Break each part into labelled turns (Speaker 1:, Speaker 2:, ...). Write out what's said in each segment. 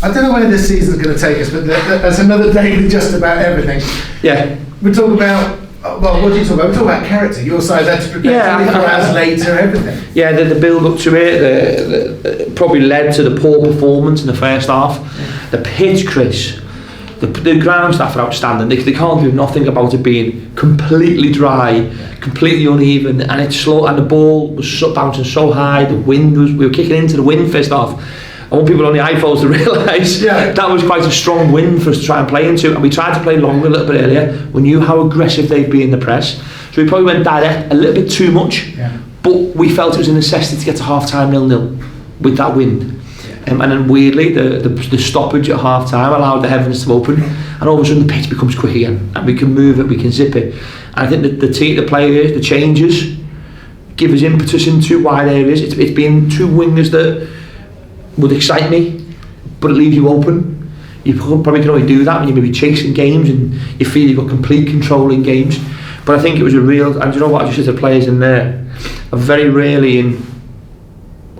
Speaker 1: I don't know where this season's going to take us, but that's another day with just about everything.
Speaker 2: Yeah.
Speaker 1: We talk about, well, what do you talk about? We talk about character. Your side had to prepare 24 hours later, everything.
Speaker 2: Yeah, the build up to it probably led to the poor performance in the first half. The pitch, Chris, the ground staff are outstanding. They can't do nothing about it being completely dry, completely uneven, and it's slow. And the ball was bouncing so high. The wind we were kicking into the wind first half. I want people on the iPhones to realise that was quite a strong wind for us to try and play into, and we tried to play longer a little bit earlier. We knew how aggressive they'd be in the press, so we probably went direct a little bit too much, but we felt it was a necessity to get to half-time 0-0 with that wind. And then weirdly the stoppage at half-time allowed the heavens to open, and all of a sudden the pitch becomes quick again, and we can move it, we can zip it. And I think that the players, the changes, give us impetus into wide areas. It's been two wingers that would excite me, but it leaves you open. You probably can only do that when you're maybe chasing games and you feel you've got complete control in games. But I think it was a real, and you know what, I just said to the players in there, I've very rarely in,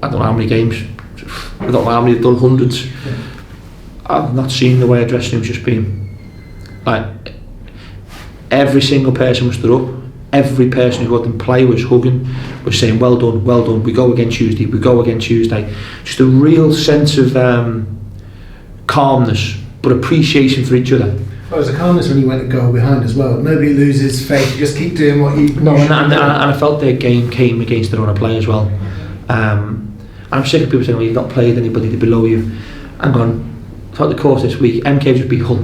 Speaker 2: I don't know how many games, I don't know how many, I've done hundreds, I've not seen the way a dressing room's just been. Like, every single person was stood up, every person who didn't play was hugging, was saying well done, we go again Tuesday. Just a real sense of calmness, but appreciation for each other.
Speaker 1: Well, there was a calmness when you went a goal behind as well. Nobody loses faith, you just keep doing what you
Speaker 2: No, and I felt their game came against their own play as well. I'm sick of people saying, well, you've not played anybody below you. Hang on, throughout the course this week, MK just beat Hull.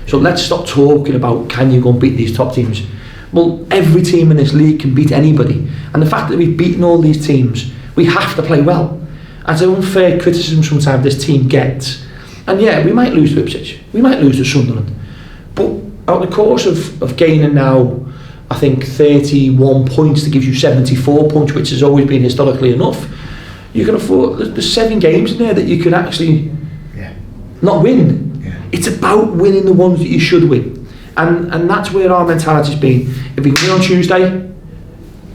Speaker 2: So let's stop talking about can you go and beat these top teams. Well, every team in this league can beat anybody, and the fact that we've beaten all these teams, we have to play well. As an unfair criticism sometimes this team gets, and yeah, we might lose to Ipswich, we might lose to Sunderland, but out the course of gaining now, I think 31 points to give you 74 points, which has always been historically enough, you can afford, there's 7 games in there that you can actually not win. It's about winning the ones that you should win. And that's where our mentality's been. If we win on Tuesday,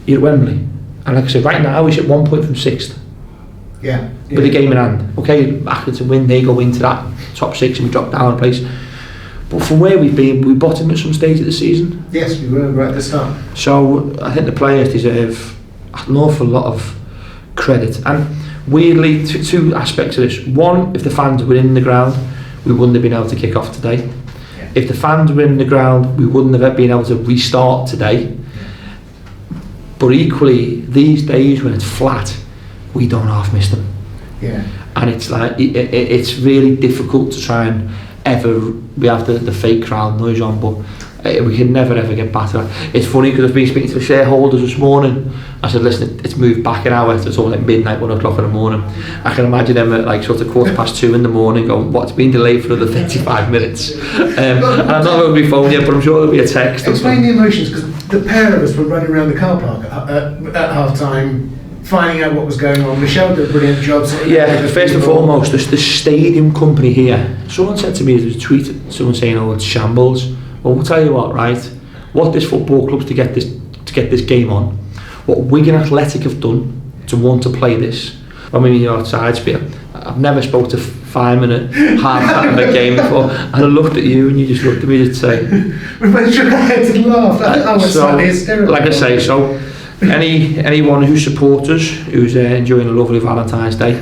Speaker 2: you're at Wembley. And like I said, right now we're at 1 point from 6th. With the game in hand. Okay, Accrington win, they go into that top 6 and we drop down a place. But from where we've been, we bottomed at some stage of the season.
Speaker 1: Yes, we were right at the start.
Speaker 2: So I think the players deserve an awful lot of credit. And weirdly, two aspects of this. One, if the fans were in the ground, we wouldn't have been able to kick off today. If the fans were in the ground, we wouldn't have been able to restart today. But equally, these days when it's flat, we don't half miss them. And it's like it's really difficult to try and we have the fake crowd noise on, but we can never ever get back to that. It's funny because I've been speaking to the shareholders this morning. I said, listen, it's moved back an hour, it's almost like midnight, 1 o'clock in the morning. I can imagine them at like sort of 2:15 in the morning going, what's been delayed for another 35 minutes? And I'm not going to be phoned yet, but I'm sure there'll be a text.
Speaker 1: Explain the emotions, because the pair of us were running around the car park at half time, finding out what was going on. Michelle did a brilliant job.
Speaker 2: First and foremost, the stadium company here, someone said to me, there was a tweet, someone saying, oh, it's shambles. Well, we'll tell you what, right? What this football club's to get this game on, what Wigan Athletic have done to want to play this. I mean, you're outside sphere. I've never spoke to 5 minute half time of a game before, and I looked at you and you just looked at me and say.
Speaker 1: We both shook our heads and laughed. I was slightly hysterical.
Speaker 2: Like I say, so anyone who supports us, who's enjoying a lovely Valentine's Day,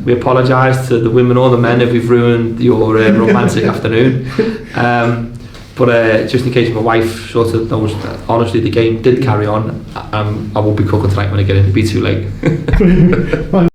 Speaker 2: we apologise to the women or the men if we've ruined your romantic afternoon. But just in case my wife sort of knows that honestly the game did carry on, I won't be cooking tonight when I get in, it'll be too late.